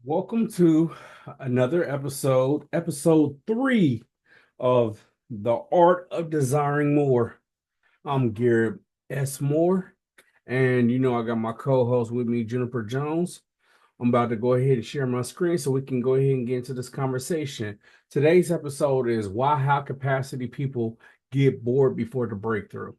Welcome to another episode 3 of The Art of Desiring More. I'm Garrett S. Moore, and I got my co-host with me, Jennifer Jones. I'm about to go ahead and share my screen so we can go ahead and get into this conversation. Today's episode is why high capacity people get bored before the breakthrough.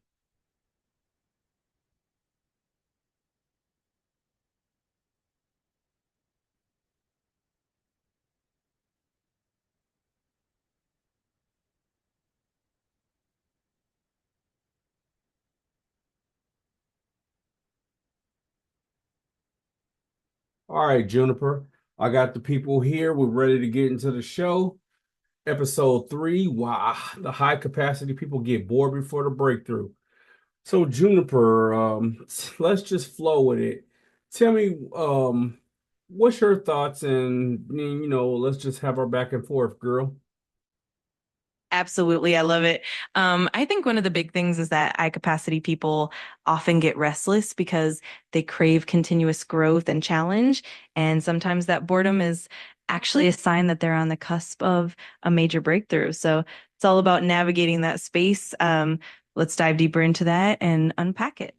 All right, Juniper, I got the people here. We're ready to get into the show. Episode 3, why the high capacity people get bored before the breakthrough. So Juniper, let's just flow with it. Tell me, what's your thoughts, and let's just have our back and forth, girl. Absolutely. I love it. I think one of the big things is that high capacity people often get restless because they crave continuous growth and challenge. And sometimes that boredom is actually a sign that they're on the cusp of a major breakthrough. So it's all about navigating that space. Let's dive deeper into that and unpack it.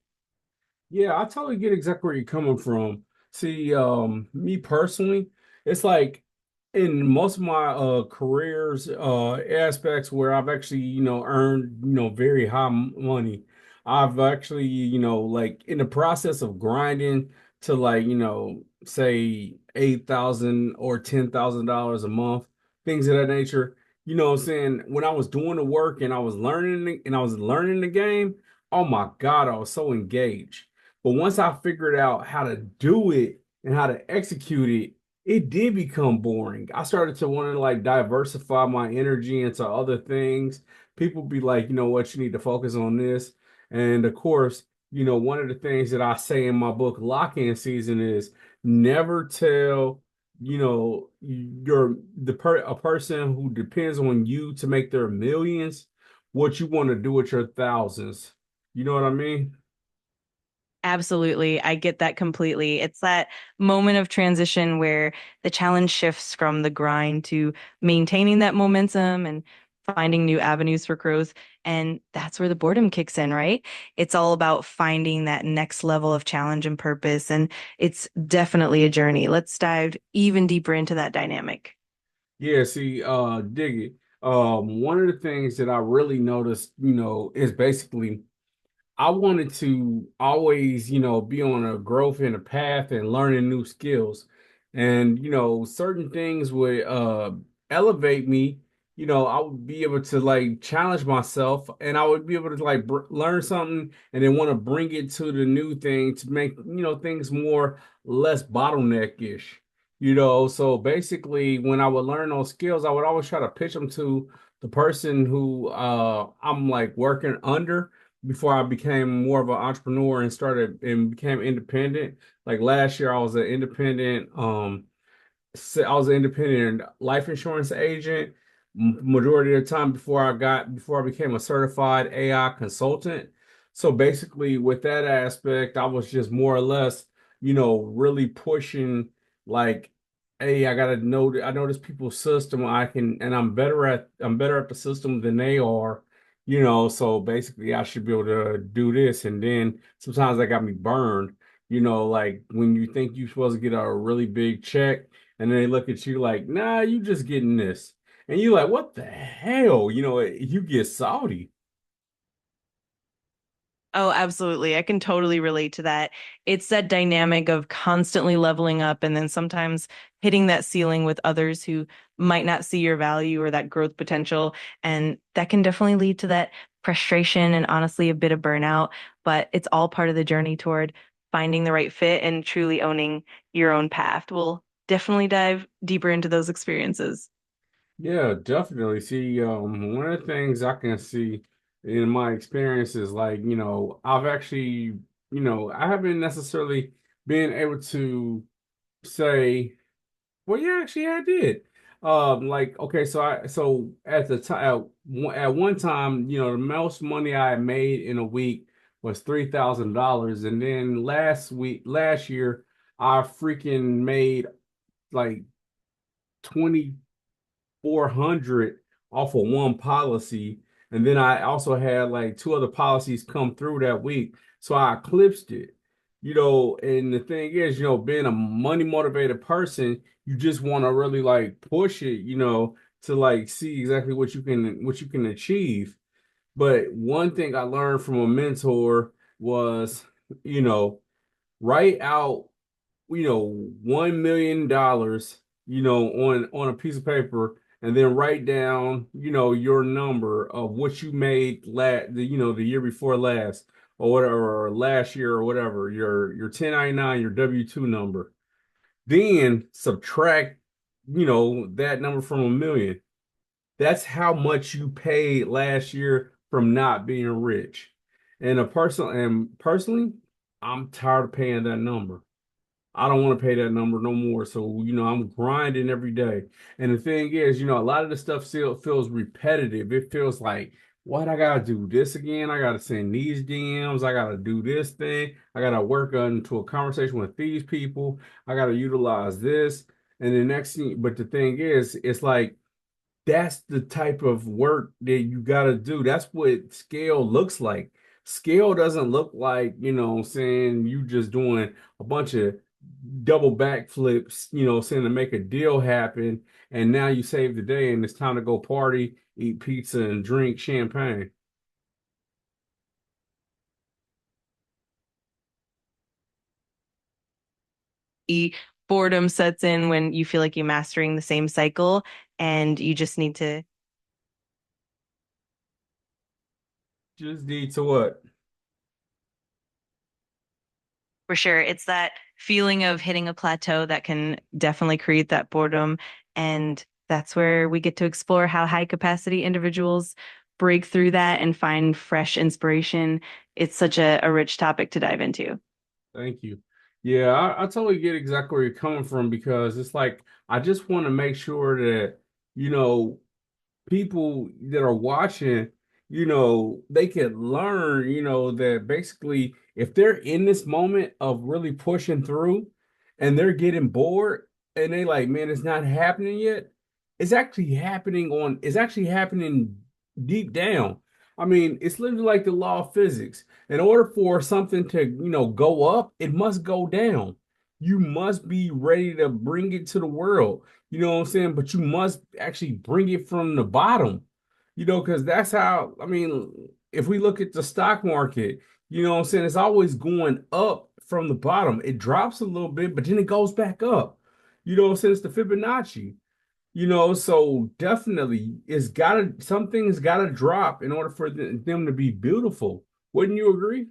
Yeah, I totally get exactly where you're coming from. See, me personally, it's like in most of my careers aspects where I've actually, earned, very high money. I've actually, like in the process of grinding to like, say 8,000 or $10,000 a month, things of that nature. You know what I'm saying? When I was doing the work and I was learning the game, oh my God, I was so engaged. But once I figured out how to do it and how to execute it, it did become boring. I started to want to like diversify my energy into other things. People be like, you know what, you need to focus on this. And of course, one of the things that I say in my book, Lock-In Season, is never tell, a person who depends on you to make their millions what you want to do with your thousands. You know what I mean? Absolutely. I get that completely. It's that moment of transition where the challenge shifts from the grind to maintaining that momentum and finding new avenues for growth. And that's where the boredom kicks in, right? It's all about finding that next level of challenge and purpose. And it's definitely a journey. Let's dive even deeper into that dynamic. Yeah, see, dig it. One of the things that I really noticed, is basically I wanted to always, be on a growth and a path and learning new skills. And, certain things would elevate me. I would be able to like challenge myself and I would be able to like learn something and then want to bring it to the new thing to make, things more less bottleneck-ish. So basically when I would learn those skills, I would always try to pitch them to the person who I'm like working under before I became more of an entrepreneur and started and became independent. Like last year, I was an independent life insurance agent majority of the time before I became a certified AI consultant. So basically, with that aspect, I was just more or less, really pushing like, hey, I know this people's system. And I'm better at the system than they are. So basically, I should be able to do this. And then sometimes that got me burned. Like when you think you're supposed to get a really big check. And then they look at you like, nah, you just getting this. And you're like, what the hell? You get salty. Oh, absolutely. I can totally relate to that. It's that dynamic of constantly leveling up and then sometimes hitting that ceiling with others who might not see your value or that growth potential. And that can definitely lead to that frustration and honestly a bit of burnout. But it's all part of the journey toward finding the right fit and truly owning your own path. We'll definitely dive deeper into those experiences. Yeah, definitely. See, one of the things I can see in my experience is like, I've actually, I haven't necessarily been able to say, well, yeah, actually, I did. Like, okay, so at the time, at one time, the most money I had made in a week was $3,000, and then last year, I freaking made like 2,400 off of one policy. And then I also had like two other policies come through that week. So I eclipsed it, and the thing is, being a money motivated person, you just want to really like push it, to like see exactly what you can achieve. But one thing I learned from a mentor was, you know, write out, $1 million, on a piece of paper, and then write down, your number of what you made the year before last, or whatever, or last year, or whatever, your 1099, your W-2 number. Then subtract, that number from a million. That's how much you paid last year from not being rich. And personally, I'm tired of paying that number. I don't want to pay that number no more. So, I'm grinding every day. And the thing is, a lot of the stuff still feels repetitive. It feels like, what I gotta do this again? I gotta send these DMs. I gotta do this thing. I gotta work into a conversation with these people. I gotta utilize this. And the next thing, but the thing is, it's like that's the type of work that you got to do. That's what scale looks like. Scale doesn't look like, saying you just doing a bunch of double backflips, saying to make a deal happen. And now you save the day and it's time to go party, eat pizza, and drink champagne. Boredom sets in when you feel like you're mastering the same cycle and you just need to. Just need to what? For sure. It's that feeling of hitting a plateau that can definitely create that boredom. And that's where we get to explore how high capacity individuals break through that and find fresh inspiration. It's such a rich topic to dive into. Thank you. Yeah, I totally get exactly where you're coming from because it's like I just want to make sure that, you know, people that are watching, they can learn, that basically if they're in this moment of really pushing through and they're getting bored and they like, man, it's not happening yet. It's actually happening deep down. I mean, it's literally like the law of physics. In order for something to, go up, it must go down. You must be ready to bring it to the world. You know what I'm saying? But you must actually bring it from the bottom, because that's how, I mean, if we look at the stock market, you know what I'm saying? It's always going up from the bottom. It drops a little bit, but then it goes back up. You know what I'm saying? It's the Fibonacci, so definitely some things gotta drop in order for them to be beautiful. Wouldn't you agree?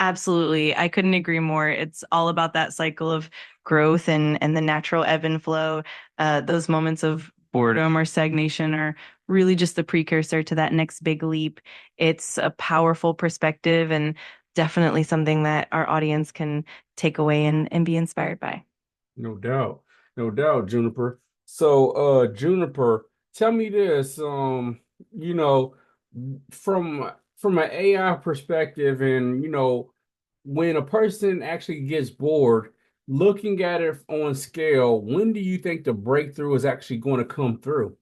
Absolutely. I couldn't agree more. It's all about that cycle of growth and the natural ebb and flow. Those moments of boredom or stagnation are really just the precursor to that next big leap. It's a powerful perspective and definitely something that our audience can take away and be inspired by. No doubt. No doubt, Juniper. So, Juniper, tell me this, you know, from an AI perspective, and when a person actually gets bored, looking at it on scale, when do you think the breakthrough is actually going to come through?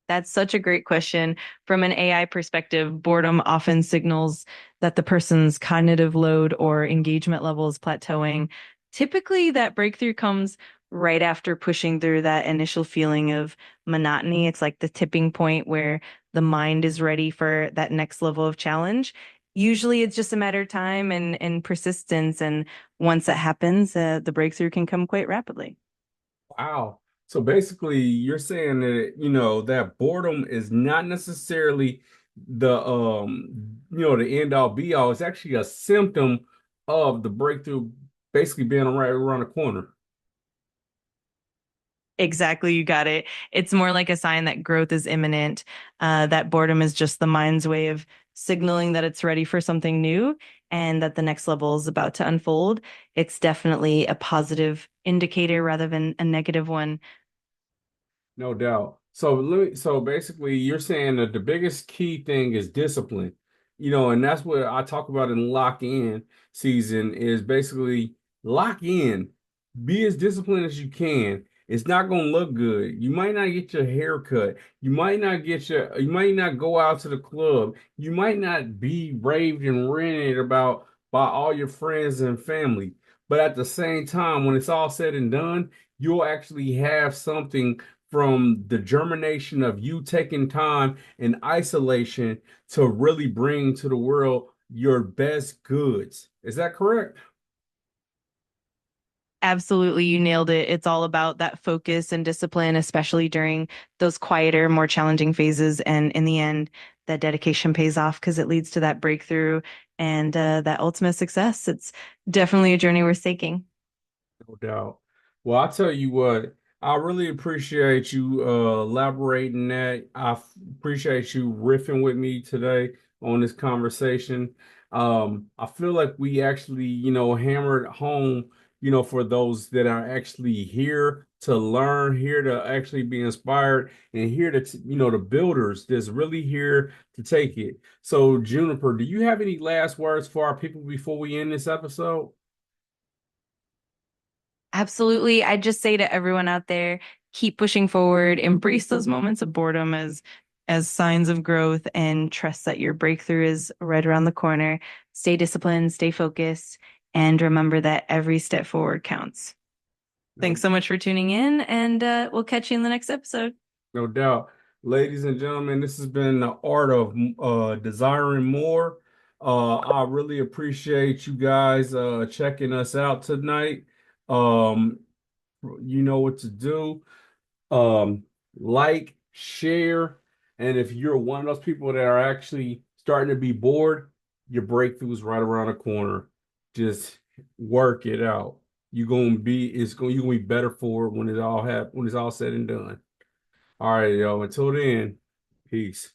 That's such a great question. From an AI perspective, boredom often signals that the person's cognitive load or engagement level is plateauing. Typically, that breakthrough comes right after pushing through that initial feeling of monotony. It's like the tipping point where the mind is ready for that next level of challenge. Usually, it's just a matter of time and persistence. And once that happens, the breakthrough can come quite rapidly. Wow. So basically, you're saying that, that boredom is not necessarily the end all be all. It's actually a symptom of the breakthrough basically being right around the corner. Exactly, you got it. It's more like a sign that growth is imminent. That boredom is just the mind's way of signaling that it's ready for something new and that the next level is about to unfold. It's definitely a positive indicator rather than a negative one. No doubt. So basically you're saying that the biggest key thing is discipline. And that's what I talk about in lock in season is basically, lock in, be as disciplined as you can. It's not gonna look good. You might not get your hair cut. You might not go out to the club. You might not be raved and ranted about by all your friends and family. But at the same time, when it's all said and done, you'll actually have something from the germination of you taking time in isolation to really bring to the world your best goods. Is that correct? Absolutely, you nailed it. It's all about that focus and discipline, especially during those quieter, more challenging phases. And in the end, that dedication pays off because it leads to that breakthrough and that ultimate success. It's definitely a journey worth taking. No doubt. Well, I tell you what, I really appreciate you elaborating that. Appreciate you riffing with me today on this conversation. I feel like we actually, hammered home, for those that are actually here to learn, here to actually be inspired, and here to, the builders that's really here to take it. So, Juniper, do you have any last words for our people before we end this episode? Absolutely. I just say to everyone out there, keep pushing forward, embrace those moments of boredom as signs of growth and trust that your breakthrough is right around the corner. Stay disciplined, stay focused, and remember that every step forward counts. Thanks so much for tuning in, and we'll catch you in the next episode. No doubt. Ladies and gentlemen, this has been the art of desiring more. I really appreciate you guys checking us out tonight. Um, you know what to do. Um, like, share, and if you're one of those people that are actually starting to be bored, your breakthrough's right around the corner. Just work it out. You're gonna be better for it when it's all said and done. All right, yo. Until then, peace.